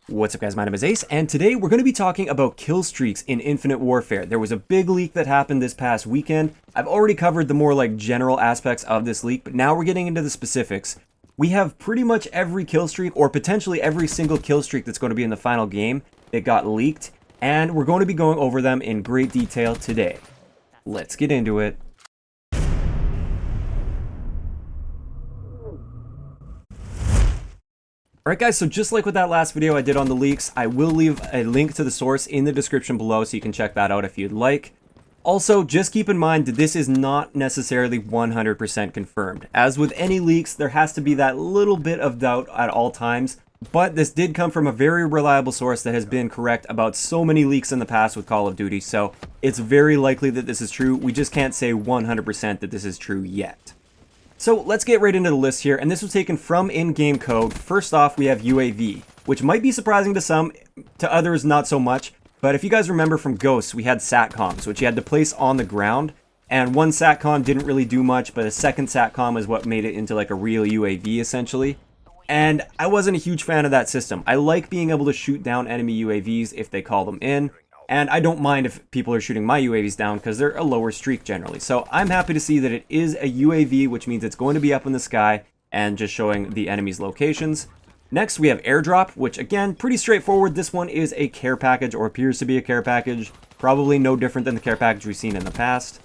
What's up guys, my name is Ace, and today we're going to be talking about killstreaks in Infinite Warfare. There was a big leak that happened this past weekend. I've already covered the more general aspects of this leak, but now we're getting into the specifics. We have pretty much every killstreak, or potentially every single killstreak that's going to be in the final game that got leaked, and we're going to be going over them in great detail today. Let's get into it. Alright guys, so just like with that last video I did on the leaks, I will leave a link to the source in the description below so you can check that out if you'd like. Also, just keep in mind that this is not necessarily 100% confirmed. As with any leaks, there has to be that little bit of doubt at all times, but this did come from a very reliable source that has been correct about so many leaks in the past with Call of Duty, so it's very likely that this is true. We just can't say 100% that this is true yet. So let's get right into the list here, and this was taken from in-game code. First off, we have UAV, which might be surprising to some, to others not so much, but if you guys remember from Ghosts, we had SATCOMs, which you had to place on the ground, and one SATCOM didn't really do much, but a second SATCOM is what made it into like a real UAV essentially. And I wasn't a huge fan of that system. I like being able to shoot down enemy UAVs if they call them in. And I don't mind if people are shooting my UAVs down because they're a lower streak generally. So I'm happy to see that it is a UAV, which means it's going to be up in the sky and just showing the enemy's locations. Next, we have airdrop, which again, pretty straightforward. This one is a care package, or appears to be a care package. Probably no different than the care package we've seen in the past.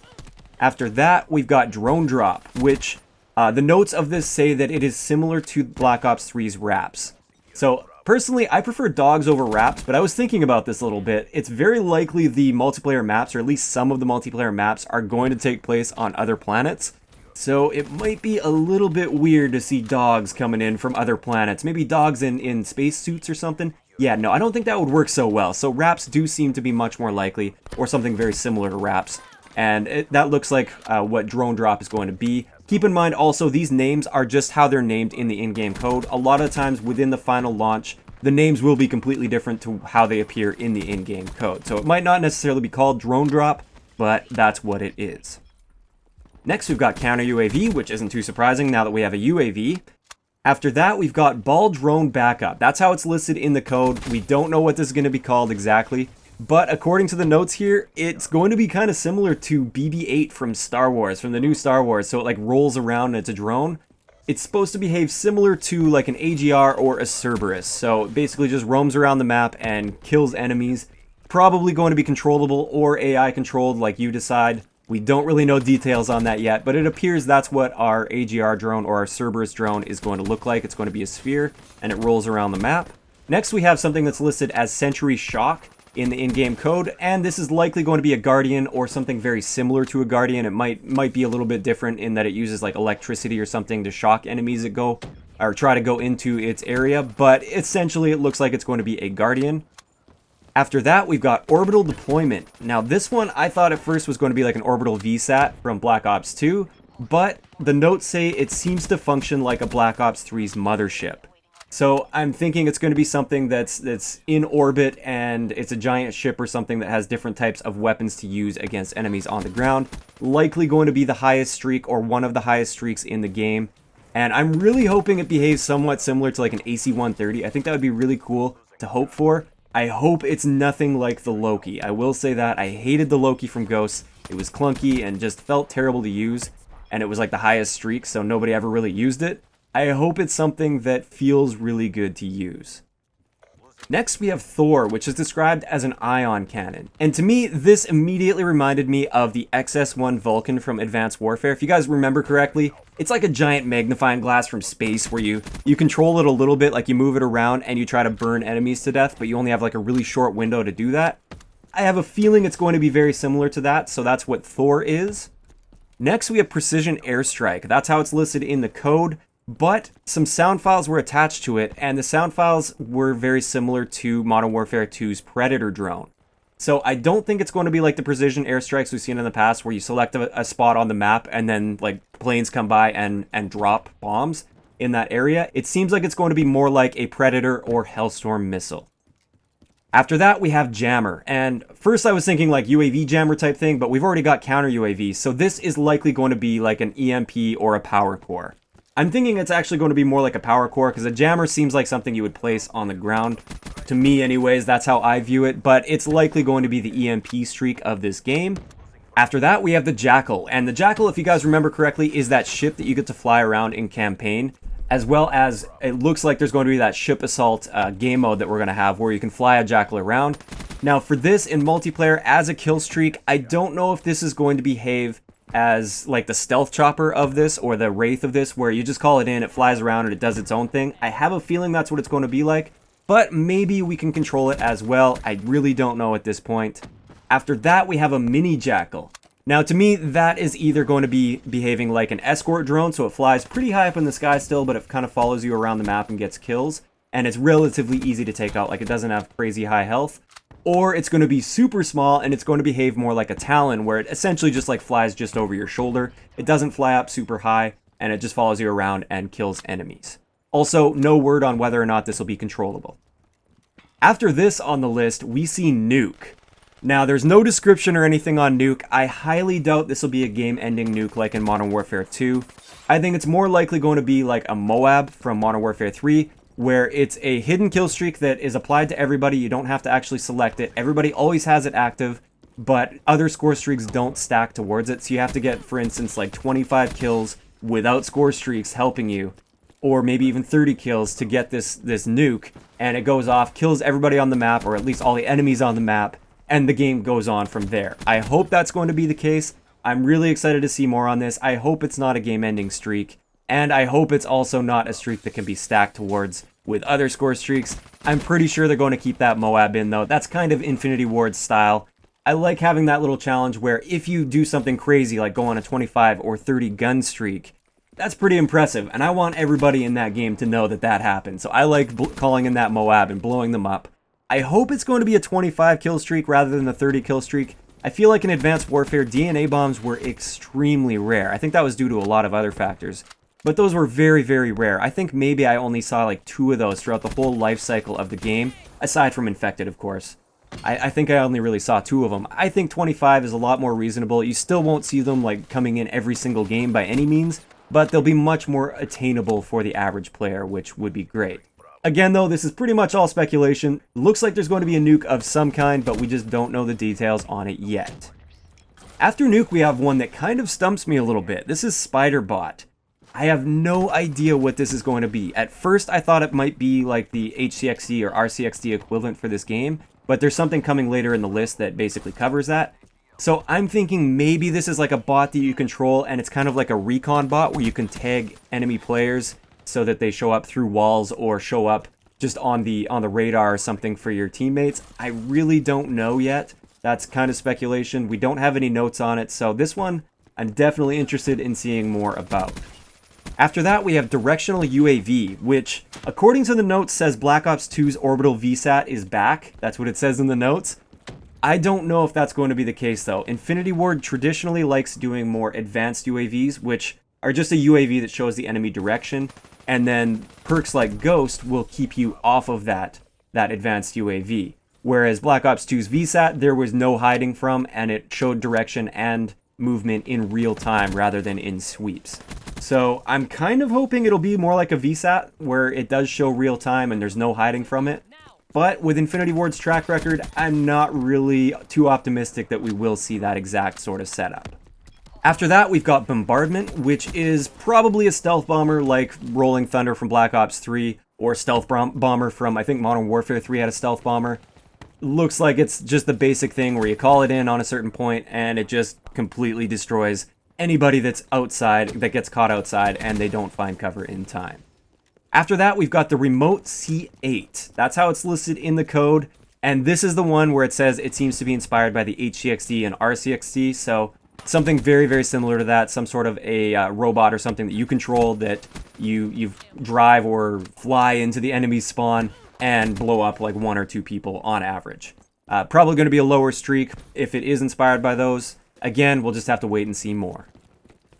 After that, we've got drone drop, which the notes of this say that it is similar to Black Ops 3's Wraps. So personally, I prefer dogs over Wraps, but I was thinking about this a little bit. It's very likely the multiplayer maps, or at least some of the multiplayer maps, are going to take place on other planets. So it might be a little bit weird to see dogs coming in from other planets. Maybe dogs in spacesuits or something. Yeah, no, I don't think that would work so well. So Wraps do seem to be much more likely, or something very similar to Wraps. And that looks like what drone drop is going to be. Keep in mind also, these names are just how they're named in the in-game code. A lot of times within the final launch, the names will be completely different to how they appear in the in-game code. So it might not necessarily be called drone drop, but that's what it is. Next, we've got counter UAV, which isn't too surprising now that we have a UAV. After that, we've got ball drone backup. That's how it's listed in the code. We don't know what this is going to be called exactly, but according to the notes here, it's going to be kind of similar to BB-8 from Star Wars, from the new Star Wars. So it like rolls around and it's a drone. It's supposed to behave similar to like an AGR or a Cerberus. So it basically just roams around the map and kills enemies. Probably going to be controllable or AI controlled, like you decide. We don't really know details on that yet, but it appears that's what our AGR drone or our Cerberus drone is going to look like. It's going to be a sphere and it rolls around the map. Next, we have something that's listed as Sentry Shock in the in-game code, and this is likely going to be a Guardian or something very similar to a Guardian. It might be a little bit different in that it uses like electricity or something to shock enemies that go or try to go into its area, but essentially it looks like it's going to be a Guardian. After that, we've got orbital deployment. Now this one I thought at first was going to be like an orbital VSAT from Black Ops 2, but the notes say it seems to function like a Black Ops 3's mothership. So I'm thinking it's going to be something that's in orbit, and it's a giant ship or something that has different types of weapons to use against enemies on the ground. Likely going to be the highest streak or one of the highest streaks in the game. And I'm really hoping it behaves somewhat similar to like an AC-130. I think that would be really cool to hope for. I hope it's nothing like the Loki. I will say that. I hated the Loki from Ghosts. It was clunky and just felt terrible to use. And it was like the highest streak, so nobody ever really used it. I hope it's something that feels really good to use. Next, we have Thor, which is described as an ion cannon. And to me, this immediately reminded me of the XS-1 Vulcan from Advanced Warfare. If you guys remember correctly, it's like a giant magnifying glass from space where you control it a little bit, like you move it around and you try to burn enemies to death, but you only have like a really short window to do that. I have a feeling it's going to be very similar to that, so that's what Thor is. Next, we have Precision Airstrike. That's how it's listed in the code. But some sound files were attached to it, and the sound files were very similar to Modern Warfare 2's Predator drone. So I don't think it's going to be like the precision airstrikes we've seen in the past where you select a spot on the map and then like planes come by and drop bombs in that area. It seems like it's going to be more like a Predator or Hellstorm missile. After that, we have Jammer, and first I was thinking like UAV Jammer type thing, but we've already got counter UAVs, so this is likely going to be like an EMP or a power core. I'm thinking it's actually going to be more like a power core, because a jammer seems like something you would place on the ground. To me anyways, that's how I view it, but it's likely going to be the EMP streak of this game. After that, we have the Jackal, and the Jackal, if you guys remember correctly, is that ship that you get to fly around in campaign, as well as it looks like there's going to be that ship assault game mode that we're going to have, where you can fly a Jackal around. Now for this, in multiplayer, as a kill streak, I don't know if this is going to behave as like the stealth chopper of this, or the wraith of this, where you just call it in, it flies around, and it does its own thing. I have a feeling that's what it's going to be like, but maybe we can control it as well. I really don't know at this point. After that, we have a mini Jackal. Now, to me, that is either going to be behaving like an escort drone, so it flies pretty high up in the sky still, but it kind of follows you around the map and gets kills, and it's relatively easy to take out, like it doesn't have crazy high health. Or it's going to be super small, and it's going to behave more like a Talon, where it essentially just like flies just over your shoulder. It doesn't fly up super high, and it just follows you around and kills enemies. Also, no word on whether or not this will be controllable. After this on the list, we see Nuke. Now, there's no description or anything on Nuke. I highly doubt this will be a game-ending nuke like in Modern Warfare 2. I think it's more likely going to be like a Moab from Modern Warfare 3, where it's a hidden kill streak that is applied to everybody. You don't have to actually select it. Everybody always has it active, but other score streaks don't stack towards it. So you have to get, for instance, like 25 kills without score streaks helping you, or maybe even 30 kills to get this nuke, and it goes off, kills everybody on the map, or at least all the enemies on the map, and the game goes on from there. I hope that's going to be the case. I'm really excited to see more on this. I hope it's not a game-ending streak, and I hope it's also not a streak that can be stacked towards with other score streaks. I'm pretty sure they're going to keep that Moab in, though. That's kind of Infinity Ward's style. I like having that little challenge where if you do something crazy, like go on a 25 or 30 gun streak, that's pretty impressive, and I want everybody in that game to know that that happened. So I like calling in that Moab and blowing them up. I hope it's going to be a 25 kill streak rather than a 30 kill streak. I feel like in Advanced Warfare, DNA bombs were extremely rare. I think that was due to a lot of other factors, but those were very, very rare. I think maybe I only saw like 2 of those throughout the whole life cycle of the game, aside from Infected, of course. I think I only really saw 2 of them. I think 25 is a lot more reasonable. You still won't see them like coming in every single game by any means, but they'll be much more attainable for the average player, which would be great. Again, though, this is pretty much all speculation. Looks like there's going to be a nuke of some kind, but we just don't know the details on it yet. After Nuke, we have one that kind of stumps me a little bit. This is Spider-Bot. I have no idea what this is going to be. At first, I thought it might be like the HCXD or RCXD equivalent for this game, but there's something coming later in the list that basically covers that. So I'm thinking maybe this is like a bot that you control, and it's kind of like a recon bot where you can tag enemy players so that they show up through walls or show up just on the radar or something for your teammates. I really don't know yet. That's kind of speculation. We don't have any notes on it, so this one I'm definitely interested in seeing more about. After that, we have Directional UAV, which, according to the notes, says Black Ops 2's Orbital VSAT is back. That's what it says in the notes. I don't know if that's going to be the case, though. Infinity Ward traditionally likes doing more advanced UAVs, which are just a UAV that shows the enemy direction, and then perks like Ghost will keep you off of that advanced UAV. Whereas Black Ops 2's VSAT, there was no hiding from, and it showed direction and movement in real time rather than in sweeps. So I'm kind of hoping it'll be more like a VSAT, where it does show real time and there's no hiding from it. But with Infinity Ward's track record, I'm not really too optimistic that we will see that exact sort of setup. After that, we've got Bombardment, which is probably a stealth bomber like Rolling Thunder from Black Ops 3, or stealth bomber from, I think, Modern Warfare 3 had a stealth bomber. Looks like it's just the basic thing where you call it in on a certain point and it just completely destroys anybody that's outside, that gets caught outside, and they don't find cover in time. After that, we've got the Remote C8. That's how it's listed in the code, and this is the one where it says it seems to be inspired by the HCXD and RCXD, so something very, very similar to that, some sort of a robot or something that you control, that you drive or fly into the enemy's spawn and blow up like 1 or 2 people on average. Probably going to be a lower streak if it is inspired by those. Again, we'll just have to wait and see more.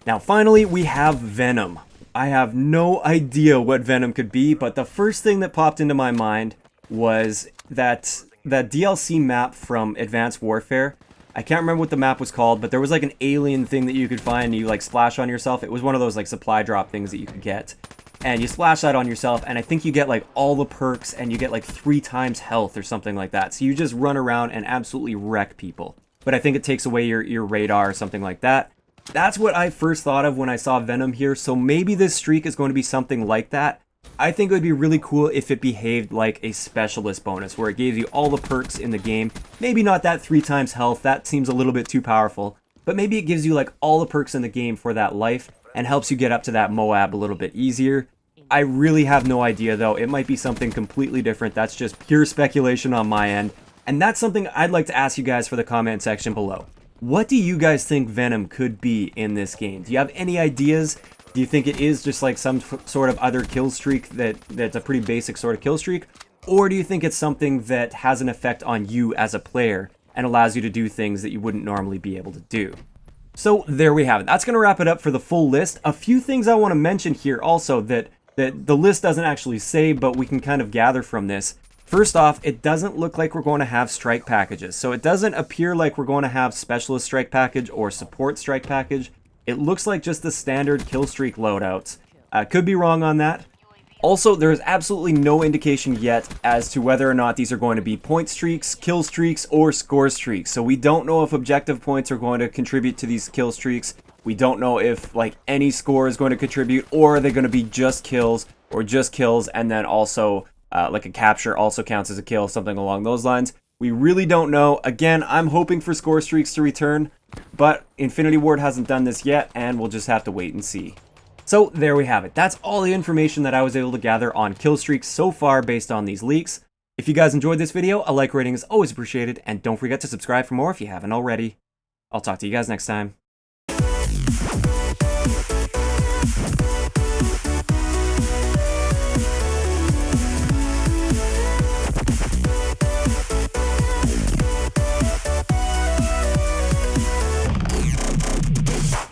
Now, finally, we have Venom. I have no idea what Venom could be, but the first thing that popped into my mind was that DLC map from Advanced Warfare I can't remember what the map was called, but there was like an alien thing that you could find and you like splash on yourself. It was one of those like supply drop things that you could get. And you splash that on yourself, and I think you get like all the perks, and you get like 3 times health or something like that. So you just run around and absolutely wreck people. But I think it takes away your radar or something like that. That's what I first thought of when I saw Venom here, so maybe this streak is going to be something like that. I think it would be really cool if it behaved like a specialist bonus, where it gave you all the perks in the game. Maybe not that 3 times health, that seems a little bit too powerful. But maybe it gives you like all the perks in the game for that life, and helps you get up to that Moab a little bit easier. I really have no idea though, it might be something completely different, that's just pure speculation on my end. And that's something I'd like to ask you guys for the comment section below. What do you guys think Venom could be in this game? Do you have any ideas? Do you think it is just like some sort of other kill streak that's a pretty basic sort of kill streak? Or do you think it's something that has an effect on you as a player and allows you to do things that you wouldn't normally be able to do? So there we have it. That's going to wrap it up for the full list. A few things I want to mention here also that the list doesn't actually say, but we can kind of gather from this. First off, it doesn't look like we're going to have strike packages. So it doesn't appear like we're going to have specialist strike package or support strike package. It looks like just the standard kill streak loadouts. Could be wrong on that. Also, there is absolutely no indication yet as to whether or not these are going to be point streaks, kill streaks, or score streaks. So we don't know if objective points are going to contribute to these kill streaks. We don't know if like any score is going to contribute, or are they going to be just kills, or just kills and then also like a capture also counts as a kill, something along those lines. We really don't know. Again, I'm hoping for score streaks to return, but Infinity Ward hasn't done this yet, and we'll just have to wait and see. So there we have it. That's all the information that I was able to gather on kill streaks so far based on these leaks. If you guys enjoyed this video, a like rating is always appreciated, and don't forget to subscribe for more if you haven't already. I'll talk to you guys next time.